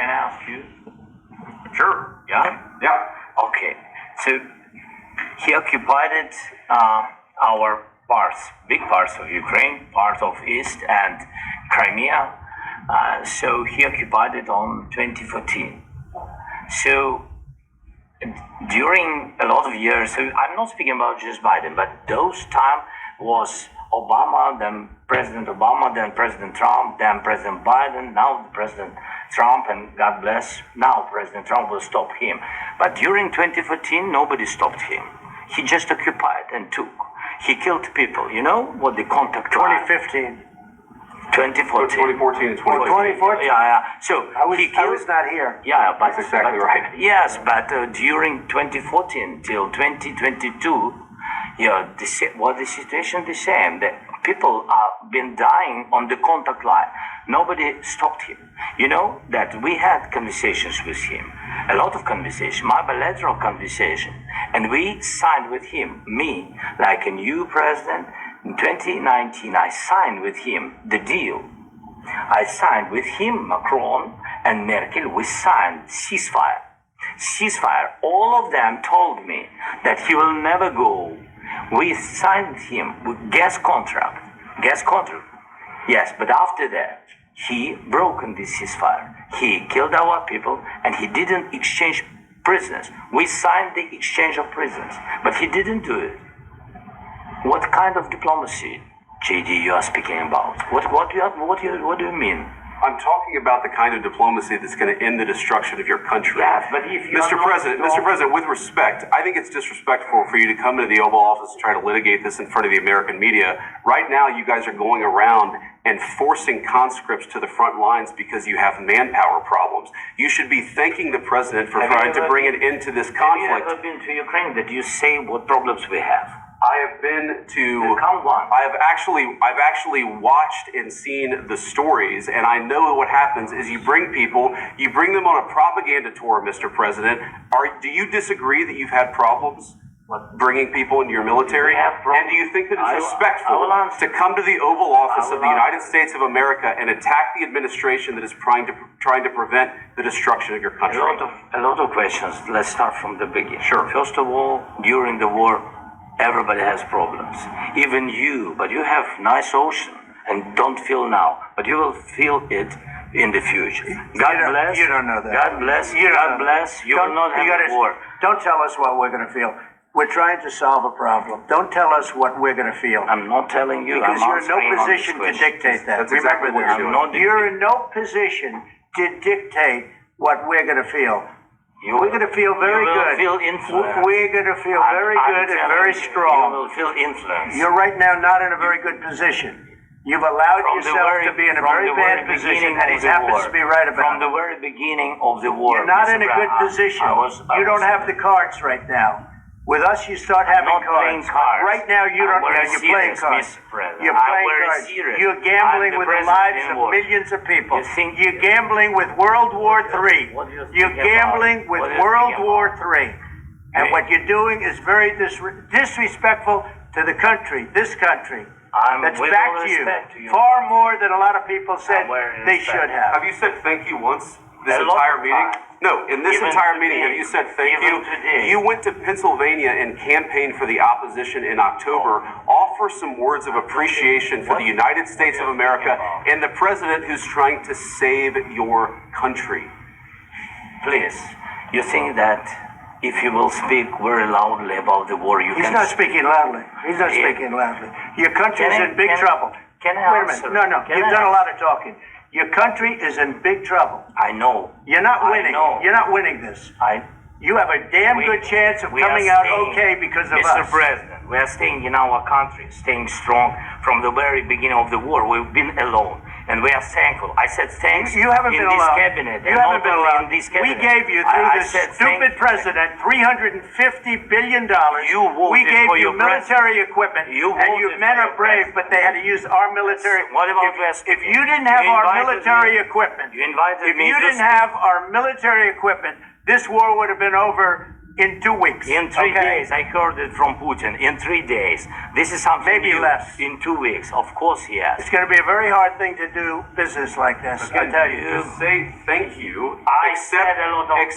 can I ask you? Sure. Yeah? Yeah. Okay. So he occupied our parts, big parts of Ukraine, part of East and Crimea. So he occupied it on 2014. So during a lot of years, so I'm not speaking about just Biden, but those time was Obama, then President Obama, then President Trump, then President Biden, now President Trump, and God bless, now President Trump will stop him. But during 2014, nobody stopped him. He just occupied and took. He killed people. You know what the contact 2015. 2014. 2014 and 2014. 2014. Yeah. So I was not here. Yeah, but that's exactly right. Yes, but during 2014 till 2022, the situation the same. The people have been dying on the contact line. Nobody stopped him. You know that we had conversations with him, a lot of conversation, my bilateral conversation, and we signed with him, me, like a new president. In 2019, I signed with him the deal. I signed with him, Macron and Merkel, we signed ceasefire. Ceasefire. All of them told me that he will never go. We signed him with gas contract. Yes, but after that, he broken this ceasefire. He killed our people and he didn't exchange prisoners. We signed the exchange of prisoners, but he didn't do it. What kind of diplomacy, JD, you are speaking about? What do you mean? I'm talking about the kind of diplomacy that's going to end the destruction of your country. Yes, but if you Mr. President, with respect, I think it's disrespectful for you to come to the Oval Office and try to litigate this in front of the American media. Right now, you guys are going around and forcing conscripts to the front lines because you have manpower problems. You should be thanking the president for trying to bring an end to this conflict. Have you ever been to Ukraine that you say what problems we have? I have been to. Count one. I've actually watched and seen the stories, and I know what happens is you bring them on a propaganda tour, Mr. President. Do you disagree that you've had problems bringing people into your military? And do you think that it's respectful to come to the Oval Office of the United States of America and attack the administration that is trying to prevent the destruction of your country? A lot of questions. Let's start from the beginning. Sure. First of all, during the war, everybody has problems. Even you, but you have nice ocean and don't feel now, but you will feel it in the future. God bless. You don't know that. God bless. God bless. You will not have a war. Don't tell us what we're going to feel. We're trying to solve a problem. Don't tell us what we're going to feel. I'm not telling you. Because you're in no position to dictate that. That's exactly what you're doing. You're in no position to dictate what we're going to feel. We're going to feel very good. You will feel influence. We're going to feel very good and very strong. You will feel influence. You're right now not in a very good position. You've allowed yourself to be in a very bad position, and he happens to be right about it. From the very beginning of the war. You're not in a good position. You don't have the cards right now. With us, you start having cards. Right now, you don't. You're playing cards. You're playing cards. You're gambling with the lives of millions of people. You're gambling with World War III. You're gambling with World War III. And what you're doing is very disrespectful to the country, this country. That's back to you. Far more than a lot of people said they should have. Have you said thank you once this entire meeting? No, in this entire meeting, have you said thank you? You went to Pennsylvania and campaigned for the opposition in October. Offer some words of appreciation for the United States of America and the president who's trying to save your country. Please, you think that if you will speak very loudly about the war, you can... He's not speaking loudly. He's not speaking loudly. Your country is in big trouble. Can I Wait a minute. No. You've done a lot of talking. Your country is in big trouble. I know. You're not winning. You're not winning this. You have a damn good chance of coming out okay because of us. Mr. President, we are staying in our country, staying strong from the very beginning of the war. We've been alone, and we are thankful. I said thanks. You haven't been alone. Cabinet. You haven't been alone. In this cabinet. We gave you, through this stupid president, $350 billion. We gave you military equipment, and your men are brave, but they had to use our military. If you didn't have our military equipment, this war would have been over In 2 weeks. In 3 days, I heard it from Putin. In 3 days. This is something maybe new. less. In 2 weeks, of course, yes. It's going to be a very hard thing to do business like this. Okay, I tell you. Just say thank you. I said a lot of times,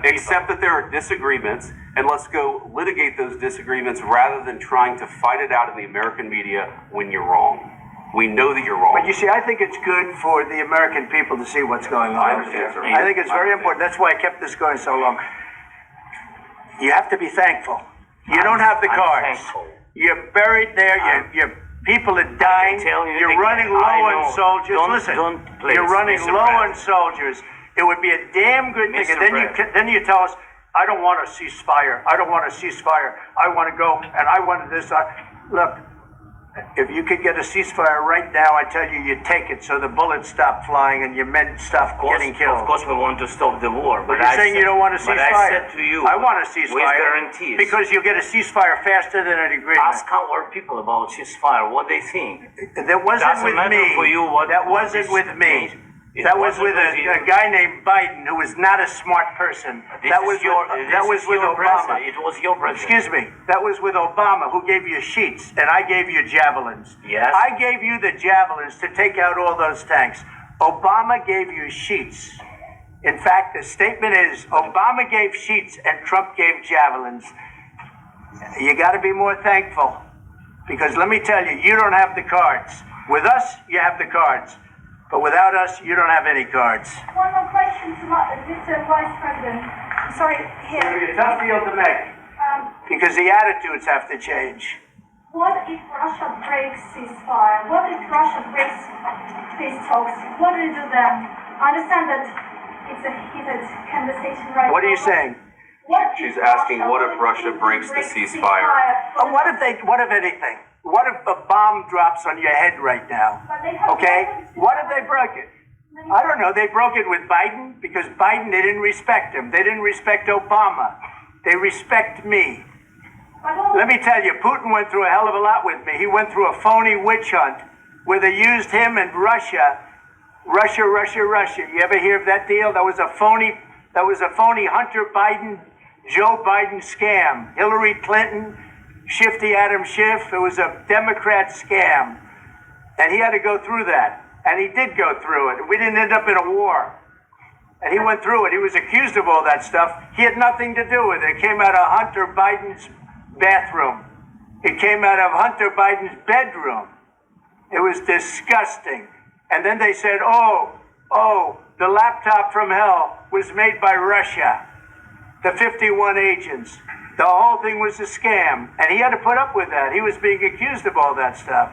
Accept that there are disagreements, and let's go litigate those disagreements rather than trying to fight it out in the American media when you're wrong. We know that you're wrong. But you see, I think it's good for the American people to see what's going on. I understand, sir. I think it's very important. That's why I kept this going so long. You have to be thankful. You don't have the cards. You're buried there. Your people are dying. You're running low on soldiers. Listen, you're running low on soldiers. It would be a damn good thing. And then you tell us, I don't want a ceasefire. I don't want a ceasefire. I want to go, and I wanted this. Look, if you could get a ceasefire right now, I tell you, you'd take it so the bullets stop flying and your men stop getting killed. Of course, we want to stop the war. But you're saying you don't want a ceasefire. But I said to you, I want a ceasefire. with guarantees. Because you'll get a ceasefire faster than an agreement. Ask our people about ceasefire, what they think. That wasn't with me. That wasn't with me. That was with a guy named Biden, who was not a smart person. That was with Obama. It was your president. Excuse me. That was with Obama, who gave you sheets, and I gave you javelins. Yes. I gave you the javelins to take out all those tanks. Obama gave you sheets. In fact, the statement is Obama gave sheets and Trump gave javelins. You got to be more thankful, because let me tell you, you don't have the cards. With us, you have the cards. But without us, you don't have any cards. One more question to Mr. Vice President. I'm sorry, here. It's going to be a tough deal to make, because the attitudes have to change. What if Russia breaks ceasefire? What if Russia breaks peace talks? What do you do then? I understand that it's a heated conversation right now. What are you saying? She's asking, what if Russia breaks the ceasefire? What if anything? What if a bomb drops on your head right now? Okay? What if they broke it? I don't know. They broke it with Biden because Biden, they didn't respect him. They didn't respect Obama. They respect me. Let me tell you, Putin went through a hell of a lot with me. He went through a phony witch hunt where they used him and Russia. Russia. You ever hear of that deal? That was a phony Hunter Biden, Joe Biden scam. Hillary Clinton, Shifty Adam Schiff. It was a Democrat scam. And he had to go through that. And he did go through it. We didn't end up in a war. And he went through it. He was accused of all that stuff. He had nothing to do with it. It came out of Hunter Biden's bathroom. It came out of Hunter Biden's bedroom. It was disgusting. And then they said, oh, the laptop from hell was made by Russia. The 51 agents. The whole thing was a scam. And he had to put up with that. He was being accused of all that stuff.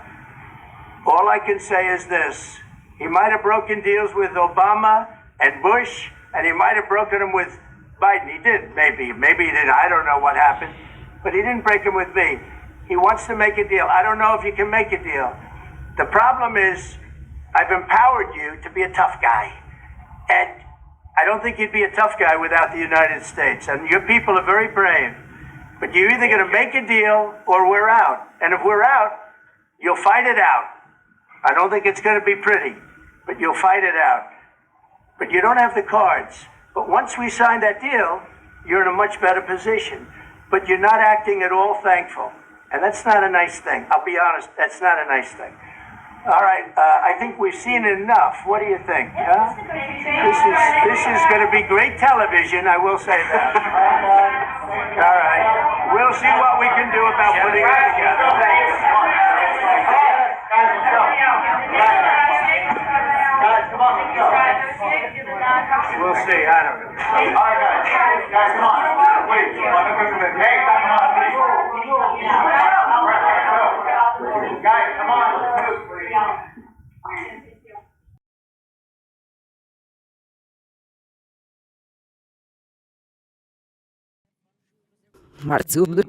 All I can say is this. He might have broken deals with Obama and Bush, and he might have broken them with Biden. He did, maybe. Maybe he didn't. I don't know what happened. But he didn't break them with me. He wants to make a deal. I don't know if you can make a deal. The problem is, I've empowered you to be a tough guy. And I don't think you'd be a tough guy without the United States. And your people are very brave. But you're either going to make a deal or we're out. And if we're out, you'll fight it out. I don't think it's going to be pretty, but you'll fight it out. But you don't have the cards. But once we sign that deal, you're in a much better position. But you're not acting at all thankful. And that's not a nice thing. I'll be honest, that's not a nice thing. All right, I think we've seen enough. What do you think? Huh? This is going to be great television, I will say that. All right. We'll see what we can do about putting it together. Thanks. Guys, come on, let's go. We'll see, I don't know. All right, guys, come on. Wait, hey, come on, please. Guys, come on, let's move, please. Marcilde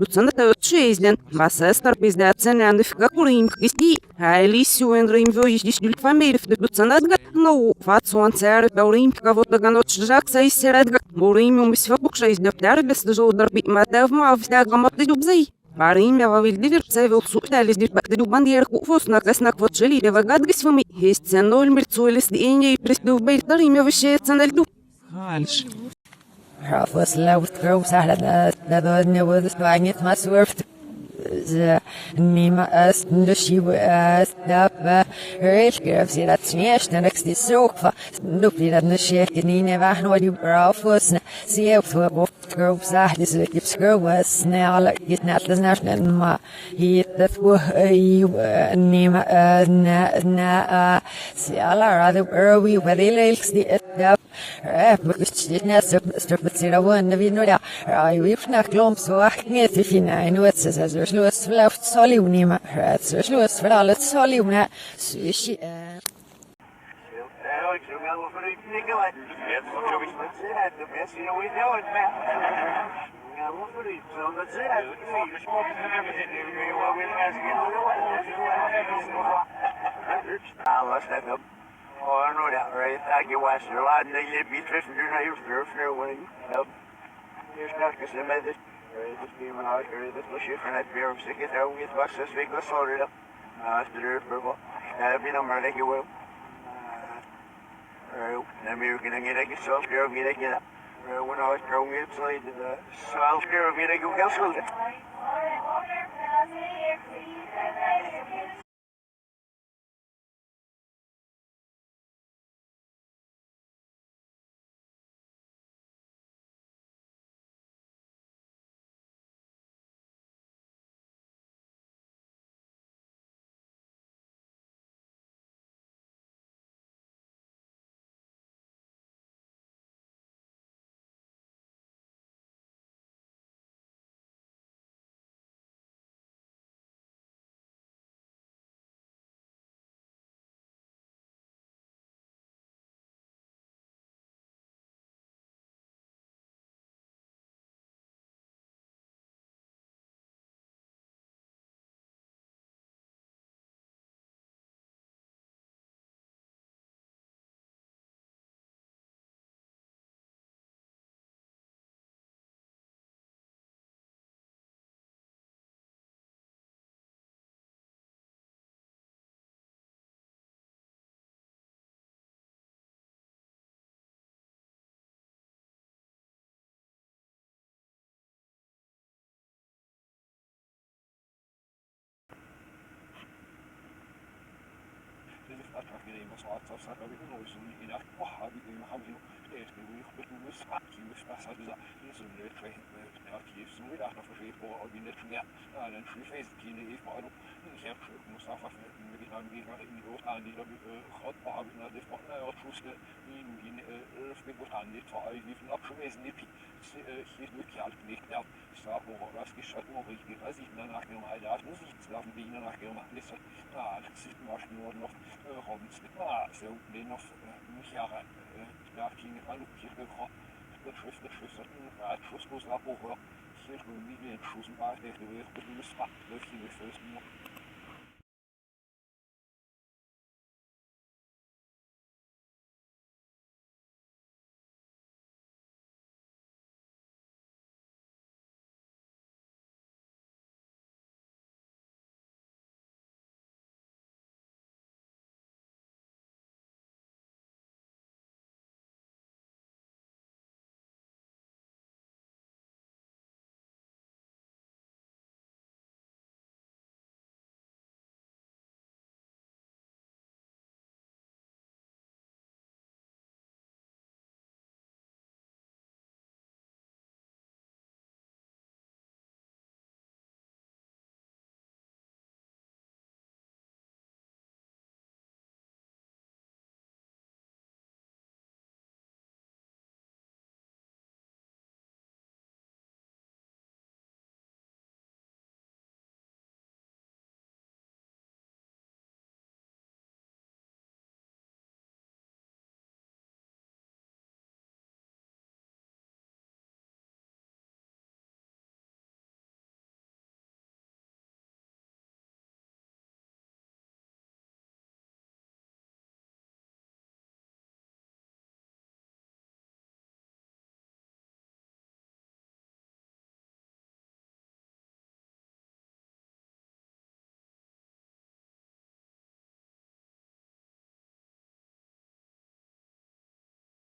Cheslen, Massestar Pizdatzen and the Fakakurim Kisti, Alicio and Rimvoish Family of the Butsanadga, no, Fatson Sarah, Paurim, Kavotaganot Jacks, I said, Borim, Miss Fabuksha, the Tarabes, the Zoder Bit Madavma of Dagam of the Dubzay. Parimia will deliver several subtilities, but the Dubandier was not as not what Chili ever got this for me. His Senol Mirzuelis, the Enya, Presto Baitarim of Shets and I'll do. was laut groß على ده نود سبعينات ما سورفت نيما أستندشي وأستدب ريش كرف سيرات سميش نركس دي سوقفة نوبلي لدنشيك نيني واحن ودي برافوسنا سيوف وبوفت كروب ساحدي سوكي بسكروسنا على يتنات لزناشنا ما يتفوه نيما نا سيالا راضي بروي ودي ليلكس دي أتدب بكشتنا استربتسيرا ونبي نولا رايويفنا كلوم سواح نيتي فينا نوتسس Schluss läuft Solium Schluss für alle Solium Sushi this being an artery, this was shit for that beer of sick, there with buses, we go sorted up. After purple, been a murder, you will. American, I get a self care of me to get up. When I was growing inside the self care of me to go get salted.